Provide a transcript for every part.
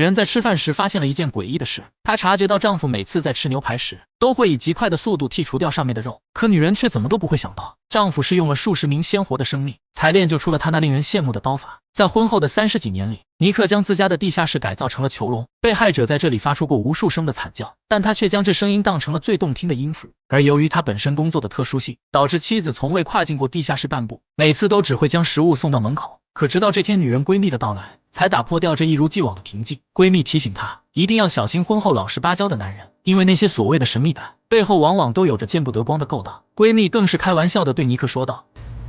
人在吃饭时发现了一件诡异的事，她察觉到丈夫每次在吃牛排时都会以极快的速度剔除掉上面的肉，可女人却怎么都不会想到，丈夫是用了数十名鲜活的生命才练就出了他那令人羡慕的刀法。在婚后的30几年里，尼克将自家的地下室改造成了囚笼，被害者在这里发出过无数声的惨叫，但他却将这声音当成了最动听的音符。而由于他本身工作的特殊性，导致妻子从未跨进过地下室半步，每次都只会将食物送到门口。可直到这天女人闺蜜的到来，才打破掉这一如既往的平静。闺蜜提醒她一定要小心婚后老实巴交的男人，因为那些所谓的神秘感背后往往都有着见不得光的勾当。闺蜜更是开玩笑地对尼克说道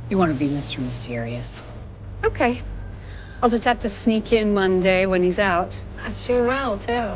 You want to be Mr. Mysterious? Okay. I'll just have to sneak in one day when he's out. I sure will, too.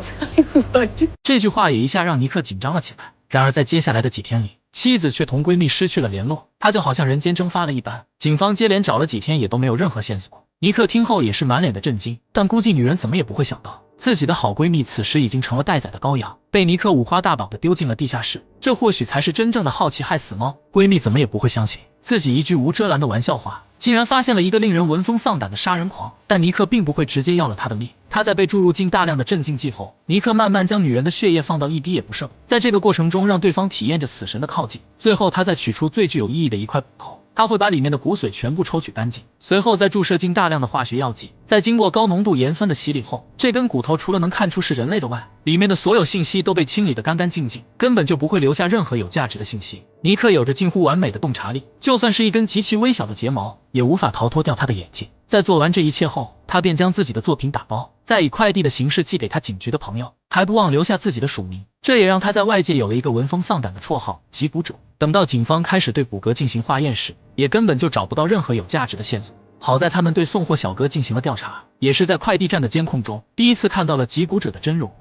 I would. 这句话也一下让尼克紧张了起来。然而在接下来的几天里，妻子却同闺蜜失去了联络，她就好像人间蒸发了一般。警方接连找了几天也都没有任何线索。尼克听后也是满脸的震惊，但估计女人怎么也不会想到，自己的好闺蜜此时已经成了待宰的羔羊，被尼克五花大绑的丢进了地下室。这或许才是真正的好奇害死猫。闺蜜怎么也不会相信，自己一句无遮拦的玩笑话，竟然发现了一个令人闻风丧胆的杀人狂。但尼克并不会直接要了他的命，他在被注入进大量的镇静剂后，尼克慢慢将女人的血液放到一滴也不剩，在这个过程中让对方体验着死神的靠近。最后他再取出最具有意义的一块骨头，他会把里面的骨髓全部抽取干净，随后再注射进大量的化学药剂，在经过高浓度盐酸的洗礼后，这根骨头除了能看出是人类的外，里面的所有信息都被清理得干干净净，根本就不会留下任何有价值的信息。尼克有着近乎完美的洞察力，就算是一根极其微小的睫毛，也无法逃脱掉他的眼睛。在做完这一切后，他便将自己的作品打包，再以快递的形式寄给他警局的朋友，还不忘留下自己的署名。这也让他在外界有了一个闻风丧胆的绰号——击骨者。等到警方开始对骨骼进行化验时，也根本就找不到任何有价值的线索。好在他们对送货小哥进行了调查，也是在快递站的监控中第一次看到了击骨者的真容。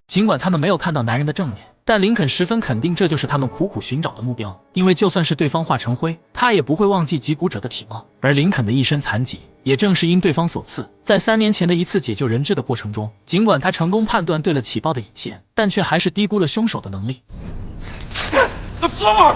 尽管他们没有看到男人的正脸，但林肯十分肯定这就是他们苦苦寻找的目标，因为就算是对方化成灰，他也不会忘记击骨者的体貌。而林肯的一身残疾，也正是因对方所赐。在3年前的一次解救人质的过程中，尽管他成功判断对了起爆的引线，但却还是低估了凶手的能力。The floor!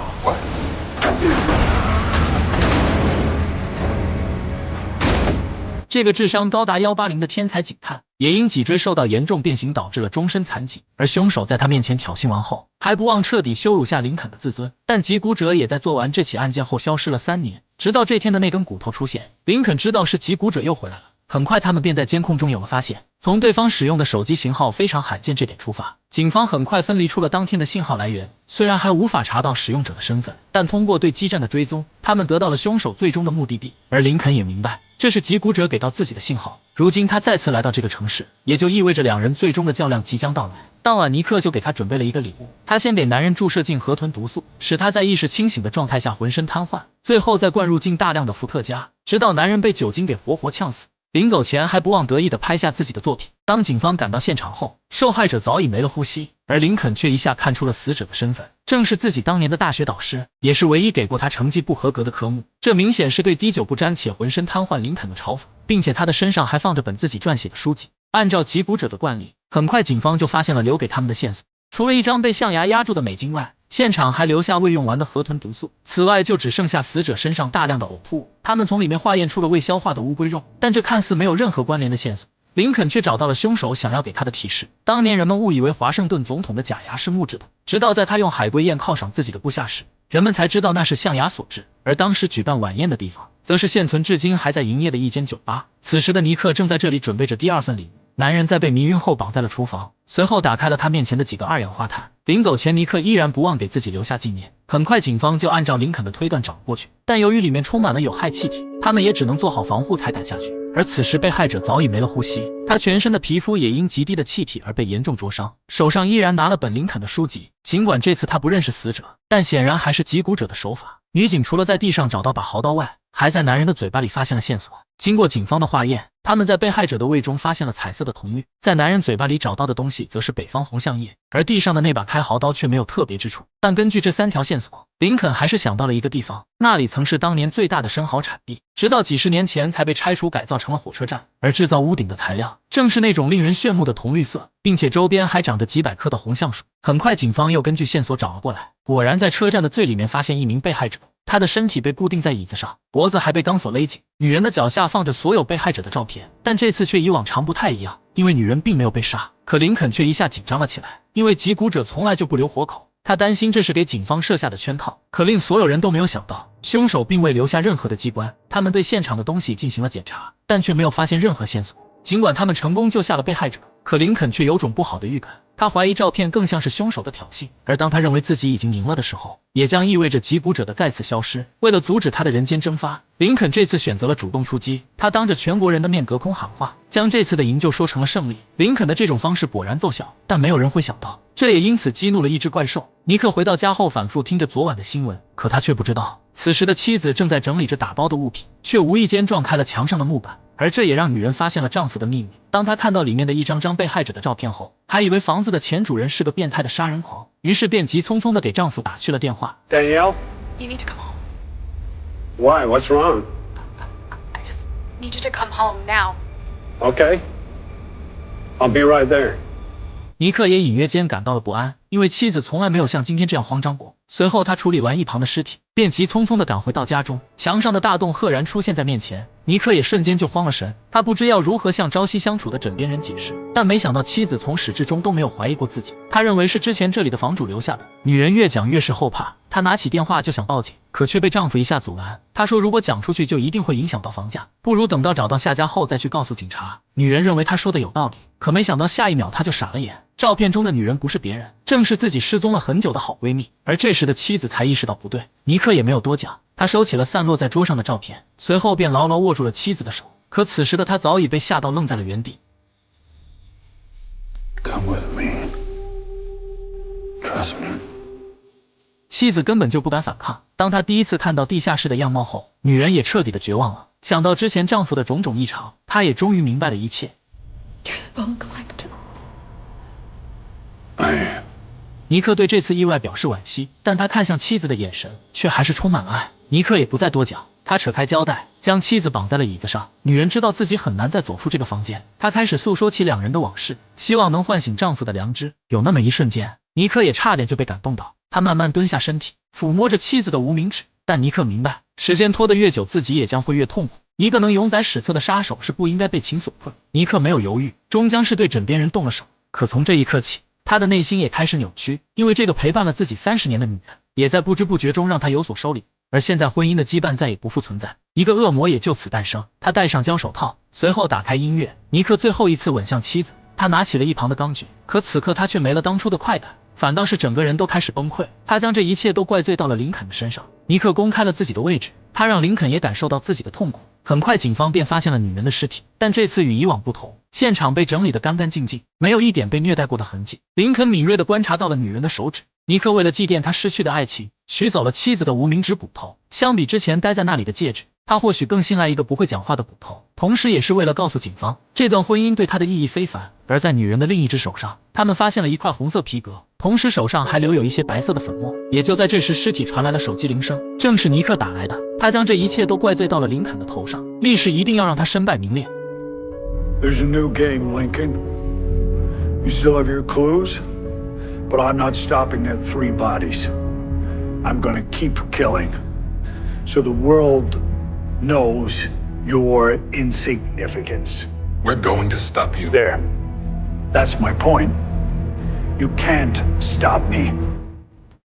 这个智商高达180的天才警探，也因脊椎受到严重变形导致了终身残疾。而凶手在他面前挑衅完后，还不忘彻底羞辱下林肯的自尊。但击骨者也在做完这起案件后消失了3年，直到这天的那根骨头出现，林肯知道是击骨者又回来了。很快他们便在监控中有了发现，从对方使用的手机型号非常罕见这点出发，警方很快分离出了当天的信号来源。虽然还无法查到使用者的身份，但通过对基站的追踪，他们得到了凶手最终的目的地。而林肯也明白，这是击骨者给到自己的信号。如今他再次来到这个城市，也就意味着两人最终的较量即将到来。当晚尼克就给他准备了一个礼物，他先给男人注射进河豚毒素，使他在意识清醒的状态下浑身瘫痪，最后再灌入进大量的伏特加，直到男人被酒精给活活呛死。临走前还不忘得意地拍下自己的作品。当警方赶到现场后，受害者早已没了呼吸，而林肯却一下看出了死者的身份，正是自己当年的大学导师，也是唯一给过他成绩不合格的科目。这明显是对滴酒不沾且浑身瘫痪林肯的嘲讽，并且他的身上还放着本自己撰写的书籍。按照击骨者的惯例，很快警方就发现了留给他们的线索，除了一张被象牙压住的美金外，现场还留下未用完的河豚毒素，此外就只剩下死者身上大量的呕吐物。他们从里面化验出了未消化的乌龟肉，但这看似没有任何关联的线索。林肯却找到了凶手想要给他的提示。当年人们误以为华盛顿总统的假牙是木质的，直到在他用海龟宴犒赏自己的部下时，人们才知道那是象牙所致。而当时举办晚宴的地方，则是现存至今还在营业的一间酒吧。此时的尼克正在这里准备着第2份礼物。男人在被迷晕后绑在了厨房，随后打开了他面前的几个2氧化碳。临走前，尼克依然不忘给自己留下纪念。很快警方就按照林肯的推断找过去，但由于里面充满了有害气体，他们也只能做好防护才敢下去。而此时被害者早已没了呼吸，他全身的皮肤也因极低的气体而被严重灼伤，手上依然拿了本林肯的书籍。尽管这次他不认识死者，但显然还是击骨者的手法。女警除了在地上找到把豪刀外，还在男人的嘴巴里发现了线索。经过警方的化验，他们在被害者的胃中发现了彩色的铜绿，在男人嘴巴里找到的东西则是北方红橡叶，而地上的那把开豪刀却没有特别之处。但根据这3条线索，林肯还是想到了一个地方，那里曾是当年最大的生蚝产地，直到几十年前才被拆除改造成了火车站，而制造屋顶的材料正是那种令人炫目的铜绿色，并且周边还长着几百棵的红橡树。很快警方又根据线索找了过来，果然在车站的最里面发现一名被害者，她的身体被固定在椅子上，脖子还被钢索勒紧。女人的脚下放着所有被害者的照片，但这次却与往常不太一样，因为女人并没有被杀。可林肯却一下紧张了起来，因为击鼓者从来就不留活口。他担心这是给警方设下的圈套，可令所有人都没有想到，凶手并未留下任何的机关。他们对现场的东西进行了检查，但却没有发现任何线索。尽管他们成功救下了被害者，可林肯却有种不好的预感。他怀疑照片更像是凶手的挑衅，而当他认为自己已经赢了的时候，也将意味着击鼓者的再次消失。为了阻止他的人间蒸发，林肯这次选择了主动出击。他当着全国人的面隔空喊话，将这次的营救说成了胜利。林肯的这种方式果然奏效，但没有人会想到，这也因此激怒了一只怪兽。尼克回到家后反复听着昨晚的新闻，可他却不知道，此时的妻子正在整理着打包的物品，却无意间撞开了墙上的木板。而这也让女人发现了丈夫的秘密。当她看到里面的一张张被害者的照片后，还以为房子的前主人是个变态的杀人狂，于是便急匆匆地给丈夫打去了电话。 Danielle? You need to come home. Why? What's wrong? I just need you to come home now. Okay. I'll be right there. 尼克也隐约间感到了不安，因为妻子从来没有像今天这样慌张过。随后他处理完一旁的尸体，便急匆匆地赶回到家中。墙上的大洞赫然出现在面前，尼克也瞬间就慌了神。他不知要如何向朝夕相处的枕边人解释，但没想到妻子从始至终都没有怀疑过自己。他认为是之前这里的房主留下的。女人越讲越是后怕，她拿起电话就想报警，可却被丈夫一下阻拦。她说如果讲出去就一定会影响到房价，不如等到找到下家后再去告诉警察。女人认为她说的有道理，可没想到下一秒她就傻了眼。照片中的女人不是别人，正是自己失踪了很久的好闺蜜。而这时的妻子才意识到不对，尼克也没有多讲，他收起了散落在桌上的照片，随后便牢牢握住了妻子的手。可此时的他早已被吓到愣在了原地。 Come with me. Trust me. 妻子根本就不敢反抗。当她第一次看到地下室的样貌后，女人也彻底的绝望了。想到之前丈夫的种种异常，她也终于明白了一切。 You're the bone collector. I am. 尼克对这次意外表示惋惜，但他看向妻子的眼神却还是充满了爱。尼克也不再多讲，他扯开胶带，将妻子绑在了椅子上。女人知道自己很难再走出这个房间，她开始诉说起两人的往事，希望能唤醒丈夫的良知。有那么一瞬间，尼克也差点就被感动到。他慢慢蹲下身体，抚摸着妻子的无名指。但尼克明白，时间拖得越久，自己也将会越痛苦。一个能永载史册的杀手是不应该被情所困。尼克没有犹豫，终将是对枕边人动了手。可从这一刻起，他的内心也开始扭曲，因为这个陪伴了自己30年的女人，也在不知不觉中让他有所收敛。而现在婚姻的羁绊再也不复存在，一个恶魔也就此诞生。他戴上胶手套，随后打开音乐，尼克最后一次吻向妻子。他拿起了一旁的钢锯，可此刻他却没了当初的快感，反倒是整个人都开始崩溃。他将这一切都怪罪到了林肯的身上。尼克公开了自己的位置，他让林肯也感受到自己的痛苦。很快警方便发现了女人的尸体，但这次与以往不同，现场被整理得干干净净，没有一点被虐待过的痕迹。林肯敏锐地观察到了女人的手指。尼克为了祭奠他失去的爱情，取走了妻子的无名指骨头。相比之前待在那里的戒指，他或许更信赖一个不会讲话的骨头，同时也是为了告诉警方，这段婚姻对他的意义非凡。而在女人的另一只手上，他们发现了一块红色皮革，同时手上还留有一些白色的粉末。也就在这时，尸体传来了手机铃声，正是尼克打来的。他将这一切都怪罪到了林肯的头上，立誓一定要让他身败名裂。 There's a new game, Lincoln. You still have your clues? But I'm not stopping at 3 bodies. I'm gonna keep killing. So the world knows your insignificance. We're going to stop you. There. That's my point. You can't stop me.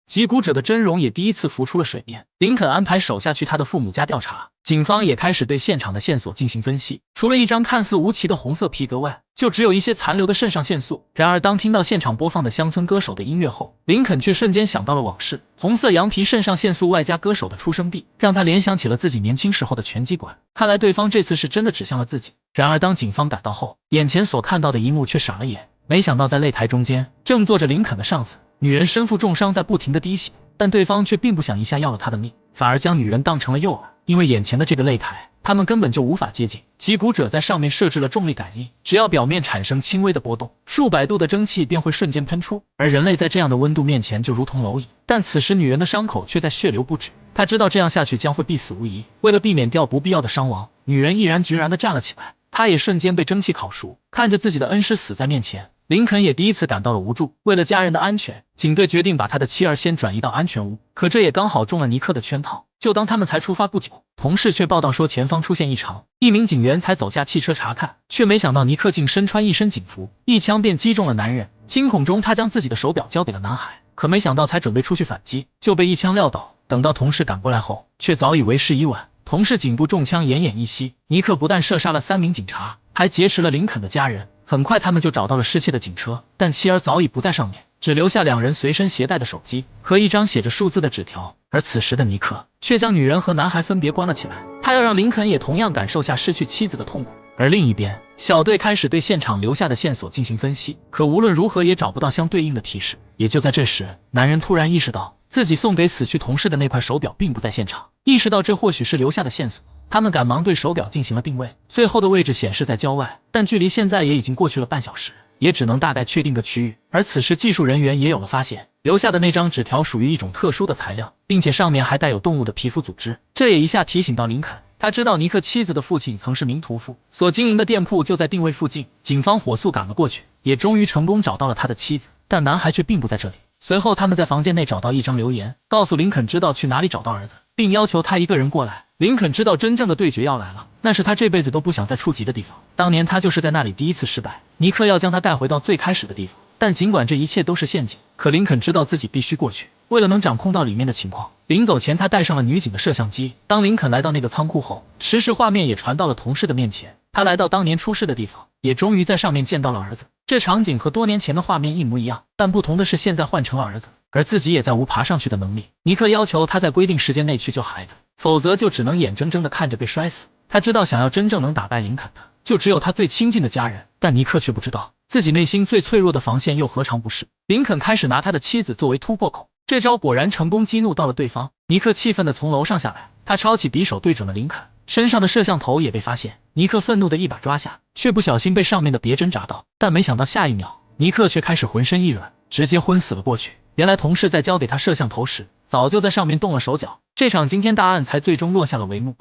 击鼓者的真容也第一次浮出了水面。林肯安排手下去他的父母家调查，警方也开始对现场的线索进行分析。除了一张看似无奇的红色皮革外，就只有一些残留的肾上腺素。然而，当听到现场播放的乡村歌手的音乐后，林肯却瞬间想到了往事。红色羊皮肾上腺素外加歌手的出生地，让他联想起了自己年轻时候的拳击馆。看来对方这次是真的指向了自己。然而，当警方赶到后，眼前所看到的一幕却傻了眼。没想到在擂台中间，正坐着林肯的上司。女人身负重伤，在不停地滴血，但对方却并不想一下要了她的命，反而将女人当成了诱饵。因为眼前的这个擂台，他们根本就无法接近。击鼓者在上面设置了重力感应，只要表面产生轻微的波动，数百度的蒸汽便会瞬间喷出。而人类在这样的温度面前就如同蝼蚁。但此时女人的伤口却在血流不止，她知道这样下去将会必死无疑。为了避免掉不必要的伤亡，女人毅然决然地站了起来。她也瞬间被蒸汽烤熟，看着自己的恩师死在面前。林肯也第一次感到了无助，为了家人的安全，警队决定把他的妻儿先转移到安全屋。可这也刚好中了尼克的圈套，就当他们才出发不久，同事却报道说前方出现异常，一名警员才走下汽车查看，却没想到尼克竟身穿一身警服，一枪便击中了男人。惊恐中，他将自己的手表交给了男孩，可没想到才准备出去反击，就被一枪撂倒。等到同事赶过来后，却早已为时已晚。同事颈部中枪，奄奄一息。尼克不但射杀了3名警察，还劫持了林肯的家人。很快，他们就找到了失窃的警车，但妻儿早已不在上面，只留下2人随身携带的手机和一张写着数字的纸条。而此时的尼克却将女人和男孩分别关了起来，他要让林肯也同样感受下失去妻子的痛苦。而另一边，小队开始对现场留下的线索进行分析，可无论如何也找不到相对应的提示。也就在这时，男人突然意识到自己送给死去同事的那块手表并不在现场，意识到这或许是留下的线索。他们赶忙对手表进行了定位，最后的位置显示在郊外，但距离现在也已经过去了半小时，也只能大概确定个区域。而此时技术人员也有了发现，留下的那张纸条属于一种特殊的材料，并且上面还带有动物的皮肤组织。这也一下提醒到林肯，他知道尼克妻子的父亲曾是名屠夫，所经营的店铺就在定位附近。警方火速赶了过去，也终于成功找到了他的妻子，但男孩却并不在这里。随后他们在房间内找到一张留言，告诉林肯知道去哪里找到儿子，并要求他一个人过来。林肯知道真正的对决要来了，那是他这辈子都不想再触及的地方。当年他就是在那里第一次失败，尼克要将他带回到最开始的地方。但尽管这一切都是陷阱，可林肯知道自己必须过去。为了能掌控到里面的情况，临走前他带上了女警的摄像机。当林肯来到那个仓库后，实时画面也传到了同事的面前。他来到当年出事的地方，也终于在上面见到了儿子。这场景和多年前的画面一模一样，但不同的是现在换成了儿子，而自己也再无爬上去的能力。尼克要求他在规定时间内去救孩子，否则就只能眼睁睁地看着被摔死。他知道想要真正能打败林肯的，就只有他最亲近的家人，但尼克却不知道自己内心最脆弱的防线又何尝不是。林肯开始拿他的妻子作为突破口，这招果然成功激怒到了对方。尼克气愤地从楼上下来，他抄起匕首对准了林肯，身上的摄像头也被发现。尼克愤怒的一把抓下，却不小心被上面的别针扎到，但没想到下一秒，尼克却开始浑身一软，直接昏死了过去。原来同事在交给他摄像头时，早就在上面动了手脚，这场惊天大案才最终落下了帷幕。